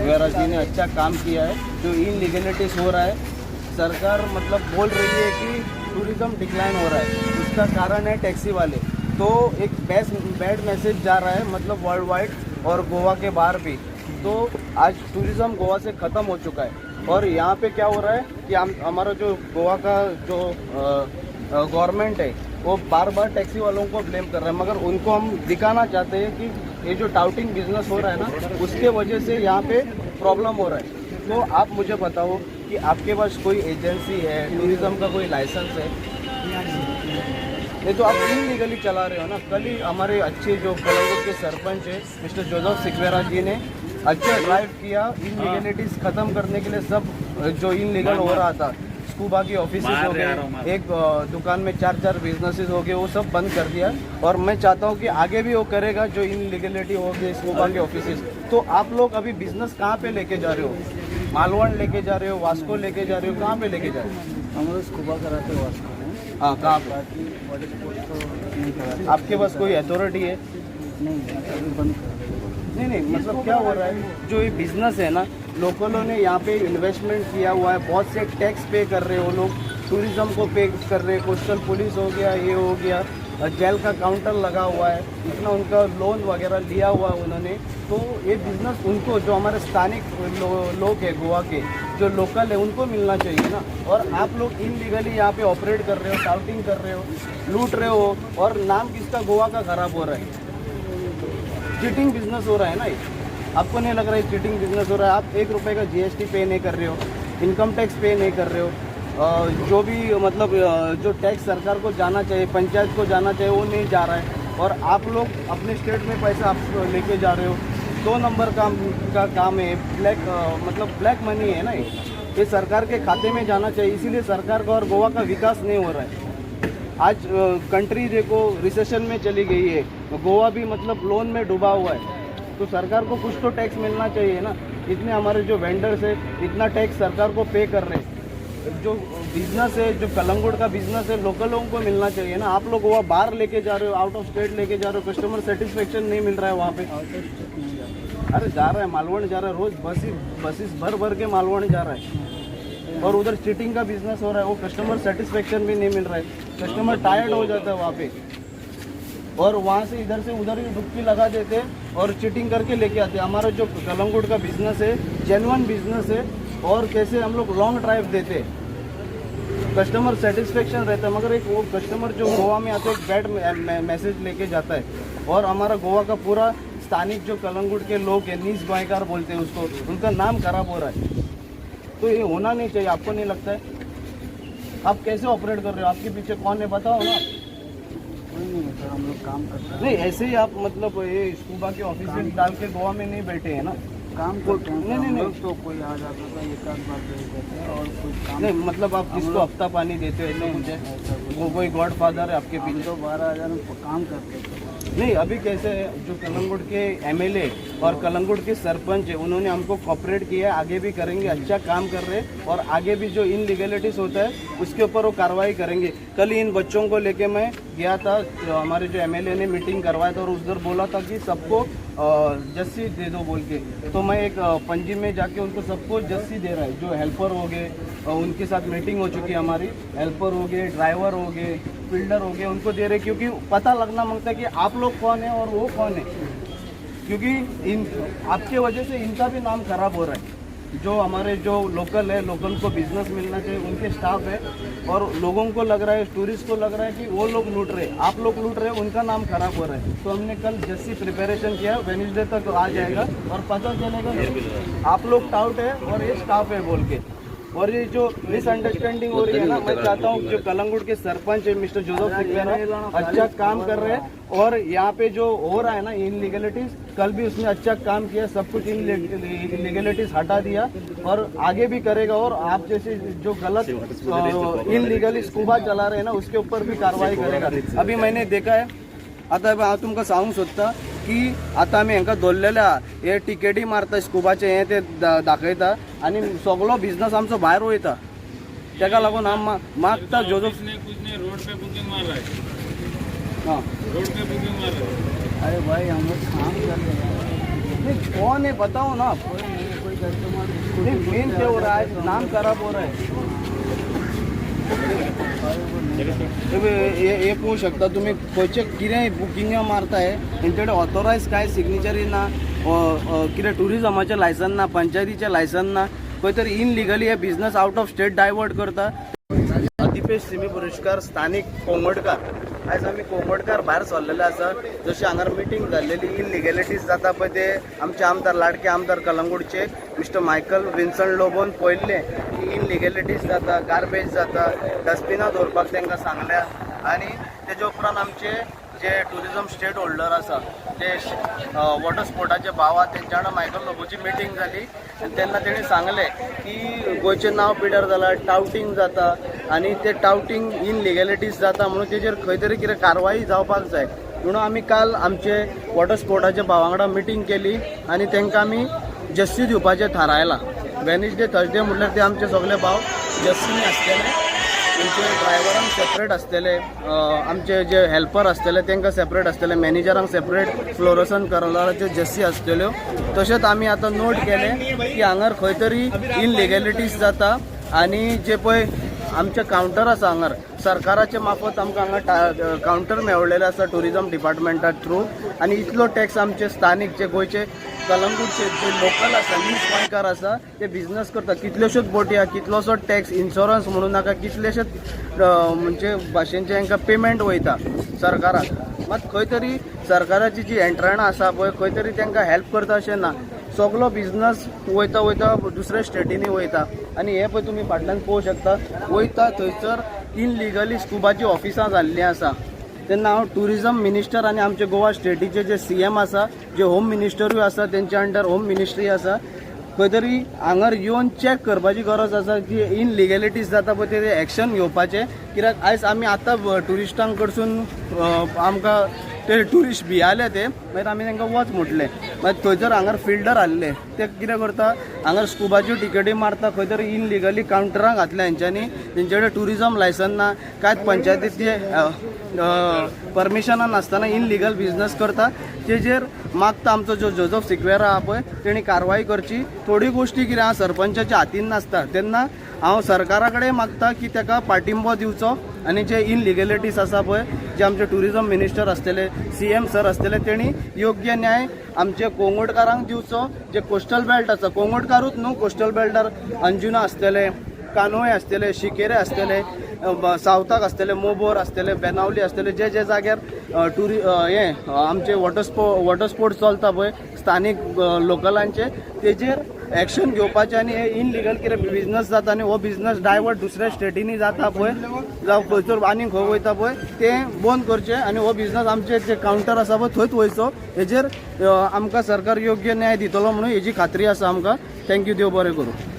सिकवेरा जी ने अच्छा काम किया है। जो इनलीगलिटीज हो रहा है, सरकार मतलब बोल रही है कि टूरिज्म डिक्लाइन हो रहा है, उसका कारण है टैक्सी वाले। तो एक बैड मैसेज जा रहा है मतलब वर्ल्ड वाइड और गोवा के बाहर भी। तो आज टूरिज़्म गोवा से ख़त्म हो चुका है। और यहाँ पे क्या हो रहा है कि हमारा जो गोवा का जो गवर्नमेंट है वो बार बार टैक्सी वालों को ब्लेम कर रहा है, मगर उनको हम दिखाना चाहते हैं कि ये जो टाउटिंग बिजनेस हो रहा है ना, उसके वजह से यहाँ पे प्रॉब्लम हो रहा है। तो आप मुझे बताओ कि आपके पास कोई एजेंसी है, टूरिज़्म का कोई लाइसेंस है? ये तो आप इनलीगली चला रहे हो ना। कल ही हमारे अच्छे जो कलंगुट के सरपंच है मिस्टर जोसेफ सिकवेरा जी ने अच्छा ड्राइव किया इनलीगलिटीज खत्म करने के लिए। सब जो इनलीगल हो रहा था, स्कूबा की ऑफिसेज हो गए, एक दुकान में 4 बिजनेसेस हो गए, वो सब बंद कर दिया। और मैं चाहता हूँ कि आगे भी वो करेगा जो इनलीगलिटी हो गई स्कूबा के ऑफिसेज। तो आप लोग अभी बिजनेस कहाँ पे लेके जा रहे हो? मालवण लेके जा रहे हो, वास्को लेके जा रहे हो, कहाँ पे लेके जा रहे हो? हम लोग स्कूबा कराते हैं वास्को में। हाँ, कहाँ पे? बाकी वाटर स्पोर्ट्स तो नहीं कराते। आपके पास कोई अथॉरिटी है? नहीं, अभी बंद कर दिया। नहीं, मतलब क्या हो रहा है, जो ये बिजनेस है ना, लोकलों ने यहाँ पे इन्वेस्टमेंट किया हुआ है, बहुत से टैक्स पे कर रहे हो लोग, टूरिज्म को पे कर रहे हैं, कोस्टल पुलिस हो गया, ये हो गया, जेल का काउंटर लगा हुआ है, इतना उनका लोन वगैरह लिया हुआ है उन्होंने। तो ये बिजनेस उनको, जो हमारे स्थानिक लोग हैं गोवा के, जो लोकल है, उनको मिलना चाहिए ना। और आप लोग इनलीगली यहाँ पे ऑपरेट कर रहे हो, टाउटिंग कर रहे हो, लूट रहे हो, और नाम किसका गोवा का खराब हो रहा है। चीटिंग बिजनेस हो रहा है ना ये। आपको नहीं लग रहा है चीटिंग बिजनेस हो रहा है? आप 1 रुपये का जीएसटी पे नहीं कर रहे हो, इनकम टैक्स पे नहीं कर रहे हो, जो भी मतलब जो टैक्स सरकार को जाना चाहिए, पंचायत को जाना चाहिए, वो नहीं जा रहा है। और आप लोग अपने स्टेट में पैसा आप लेके जा रहे हो। 2 नंबर का काम है, मतलब ब्लैक मनी है ना ये सरकार के खाते में जाना चाहिए। इसीलिए सरकार का और गोवा का विकास नहीं हो रहा है। आज कंट्री देखो रिसेशन में चली गई है, गोवा भी मतलब लोन में डूबा हुआ है। तो सरकार को कुछ तो टैक्स मिलना चाहिए ना। इतने हमारे जो वेंडर्स है, इतना टैक्स सरकार को पे कर रहे हैं। जो बिजनेस है, जो कलंगुट का बिजनेस है, लोकल लोगों को मिलना चाहिए ना। आप लोग वहाँ बाहर लेके जा रहे हो, आउट ऑफ स्टेट लेके जा रहे हो, कस्टमर सेटिस्फेक्शन नहीं मिल रहा है वहाँ पे। अरे जा रहा है, मालवण जा रहा है, रोज बसेस भर के मालवण जा रहा है। और उधर चीटिंग का बिजनेस हो रहा है, वो कस्टमर सेटिस्फेक्शन भी नहीं मिल रहा है, कस्टमर टायर्ड हो जाता है वहाँ पे। और वहाँ से इधर से उधर ही डुबकी लगा देते हैं और चीटिंग करके लेके आते हैं। हमारा जो कलंगुट का बिजनेस है, जेन्युइन बिजनेस है, और कैसे हम लोग लॉन्ग ड्राइव देते हैं, कस्टमर सेटिस्फेक्शन रहता है। मगर एक वो कस्टमर जो गोवा में आते एक बैड मैसेज लेके जाता है। और हमारा गोवा का पूरा स्थानिक जो कलंगुट के लोग हैं, नीस गोयकार बोलते हैं उसको, उनका नाम खराब हो रहा है। तो ये होना नहीं चाहिए। आपको नहीं लगता है? आप कैसे ऑपरेट कर रहे हो? आपके पीछे कौन है बताओ ना। कोई नहीं है सर, हम लोग काम करते हैं। नहीं, ऐसे ही आप मतलब ये स्कूबा के ऑफिस में डाल के गोवा में नहीं बैठे हैं ना। काम करते हैं। नहीं, तो कोई आ जाता था, एक आध बार दे देते हैं और कोई काम नहीं, मतलब आप किसको हफ्ता पानी देते हो ऐसे मुझे? वो कोई गॉड फादर है आपके पीछे? तो 12,000 में काम करते थे। नहीं, अभी कैसे है, जो कलंगुट के एमएलए और कलंगुट के सरपंच है, उन्होंने हमको कोऑपरेट किया है, आगे भी करेंगे, अच्छा काम कर रहे हैं। और आगे भी जो इनलीगलिटीज होता है उसके ऊपर वो कार्रवाई करेंगे। कल इन बच्चों को लेके मैं गया था, हमारे जो एमएलए ने मीटिंग करवाया था, और उधर बोला था कि सबको जस्सी दे दो बोल के। तो मैं एक पंजी में जाके उनको सबको जस्सी दे रहा है। जो हेल्पर हो गए, उनके साथ मीटिंग हो चुकी है हमारी, हेल्पर हो गए, ड्राइवर हो गए, फील्डर हो गए, उनको दे रहे, क्योंकि पता लगना मांगता है कि आप लोग कौन है और वो कौन है। क्योंकि इन आपके वजह से इनका भी नाम खराब हो रहा है। जो हमारे जो लोकल है, लोकल को बिजनेस मिलना चाहिए, उनके स्टाफ है, और लोगों को लग रहा है, टूरिस्ट को लग रहा है कि वो लोग लूट रहे, आप लोग लूट रहे, उनका नाम खराब हो रहा है। तो हमने कल जैसी प्रिपरेशन किया, वेडनेसडे तक आ जाएगा और पता चलेगा आप लोग टाउट है और ये स्टाफ है बोल के। और ये जो मिसअंडरस्टैंडिंग हो रही है ना, मैं चाहता हूँ जो कलंगुट के सरपंच है मिस्टर जोसेफ सिकवेरा अच्छा काम कर रहे हैं। और यहाँ पे जो हो रहा है ना इनलीगलिटीज, कल भी उसने अच्छा काम किया, सब कुछ इनलीगलिटीज हटा दिया और आगे भी करेगा। और आप जैसे जो गलत इनलीगली स्कूबा चला रहे हैं ना, उसके ऊपर भी कार्रवाई करेगा। अभी मैंने देखा है, आता हांव तुमकां सांगूंक सोदता की आता आमी हांकां दवरलेल्या हे टिकेटी मारता, स्कुबाचे हे ते दाखयता आनी सगळो बिजनस आमचो भायर वयता। ताका लागून हांव मागता जोसेफ रोड पे बुकिंग मार रहा है। हाँ, रोड पे बुकिंग मार रहा है। अरे भाई हम लोग काम कर रहे हैं। नहीं, कौन है बताओ ना। कोई नहीं, कोई नहीं मेन क्या हो रहा है, नाम खराब हो रहा है। एक होऊ शकता तुम्ही खंयचे कितें बुकींग मारताय तेंचे ऑथोरायज काय सिग्नेचरी ना, कितें टुरिजमाचें लायसन ना, पंचायतीचें लायसन ना, खंय तरी इनलिगली हे business out of state divert करता। दीपेश सिमी पुरस्कार स्थानिक कोंगडकार, आयज आमी कोंगडकार भायर सरलेले आसा। जशी हांगा मिटींग जाल्लेली इनलिगॅलिटीज जाता पळय ते आमचे आमदार लाडके आमदार कलंगूटचे मिस्टर मायकल विन्सन लोबोन पळयल्ले की इनलिगॅलिटीज जाता, गार्बेज जाता, डस्टबिनां दवरपाक तांकां सांगल्या। आनी तेजे उपरांत आमचे जे टुरिजम स्टेट होल्डर आसा ते वॉटर स्पोर्टाचे भाव आसा तेंच्या वांगडा मायकल लोबोची मिटींग जाली आनी तेन्ना तेणी सांगलें की गोंयचें नांव पिड्यार जालां, टावटिंग जाता आनी ते टावटिंग इनलिगॅलिटीज जाता म्हणून तेजेर खंय तरी कितें कारवाई जावपाक जाय म्हणून आमी काल आमचे वॉटर स्पोर्टाच्या भावा वांगडा मिटींग केली आनी तांकां आमी जस्सी दिवपाचें थारायलां। वेनसडे थर्सडे म्हटल्यार ते आमचे सगळे भाव जस्सीनी आसतले, तेंचे ड्रायव्हरांक सेपरेट आसतले, आमचे जे हेल्पर आसतले तांकां सेपरेट आसतले, मॅनेजरांक सेपरेट फ्लोरोसन कलराच्यो जस्सी आसतल्यो। तशेंच आमी आतां नोट केलें की हांगार खंय तरी इनलिगॅलिटीज जाता आनी जे पळय आमचे कावंटर आसा हांगार सरकाराचे मार्फत आमकां हांगा कावंटर मेळ्ळेले आसा टुरिजम डिपार्टमेंटा थ्रू आनी इतलो टॅक्स आमचे स्थानीक जे गोंयचे कलंगूटचे जे लोकल आसा नीज गोंयकार आसा ते बिझनेस करता। कितल्योश्योच बोटी आहा, कितलोसो टॅक्स इन्शुरन्स म्हणून नाका, कितलेशेच म्हणजे भाशेंचे हांकां पेमेंट वयता सरकाराक। मात खंय तरी सरकाराची जी यंत्रणा आसा पळय खंय तरी तांकां हेल्प करता अशें ना। सगळो बिझनस वयता वयता दुसऱ्या स्टेटींनी वयता आनी हे पळय तुमी फाटल्यान पळोवंक शकता वयता थंयसर इनलिगली स्कुबाची ऑफिसां जाल्लीं आसा। तेन्ना हांव टुरिजम मिनिस्टर आनी आमचे गोवा स्टेटीचे जे CM आसा, जे होम मिनिस्टरूय आसा, तेंच्या अंडर होम मिनिस्ट्री आसा, खंय तरी हांगार येवन चॅक करपाची गरज आसा की इनलिगॅलिटीज जाता पळय ते एक्शन घेवपाचें। कित्याक आयज आमी आतां ट्युरिस्टांक कडसून आमकां ते ट्युरिस्ट भियाले ते मागीर आमी तांकां वच म्हटलें, मागीर थंयसर हांगार फिल्डर आहले ते कितें करता हांगार स्कुबाच्यो टिकेटी मारता, खंय तरी इनलिगली कावंटरांक घातल्या हेंच्यांनी, तेंचे कडेन टुरिजम लायसन ना, कांयच पंचायतीचे परमिशनां नासतना इनलिगल बिझनेस करता। तेजेर मागता आमचो जो जोझफ सिक्वेरा आहा पळय तेणी कारवाई करची। थोडी गोश्टी कितें आहा सरपंचाच्या हातीन नासता, तेन्ना हांव सरकारा कडेन मागता की ताका पाठिंबो दिवचो आनी जे इनलिगॅलिटीज आसा पळय जे आमचे टुरिजम मिनिस्टर आसतले, CM सर आसतले, तेणी योग्य न्याय आमचे कोंगडकारांक दिवचो। जे कोस्टल बेल्ट आसा, कोंगडकारूच न्हू, कोस्टल बेल्टार अंजुना आसतले, कानोय आसतले, शिकेरे आसतले, सावथाक आसतले, मोबोर आसतले, बेनावली आसतले, जे जे जाग्यार हे आमचे वॉटर स्पोर्ट्स चलता पळय स्थानीक लोकलांचे, तेजेर एक्शन घेवपाचें आनी हे इनलिगल कितें बिझनेस जाता आनी हो बिझनेस डायवर्ट दुसऱ्या स्टेटींनी जाता पळय जावं खंयसर आनी खंय वयता पळय तें बंद करचें आनी हो बिझनेस आमचे जे कावंटर आसा पळय थंयच वयचो। हेजेर आमकां सरकार योग्य न्याय दितलो म्हणून हेजी खात्री आसा आमकां। थँक्यू, देव बरें करूं।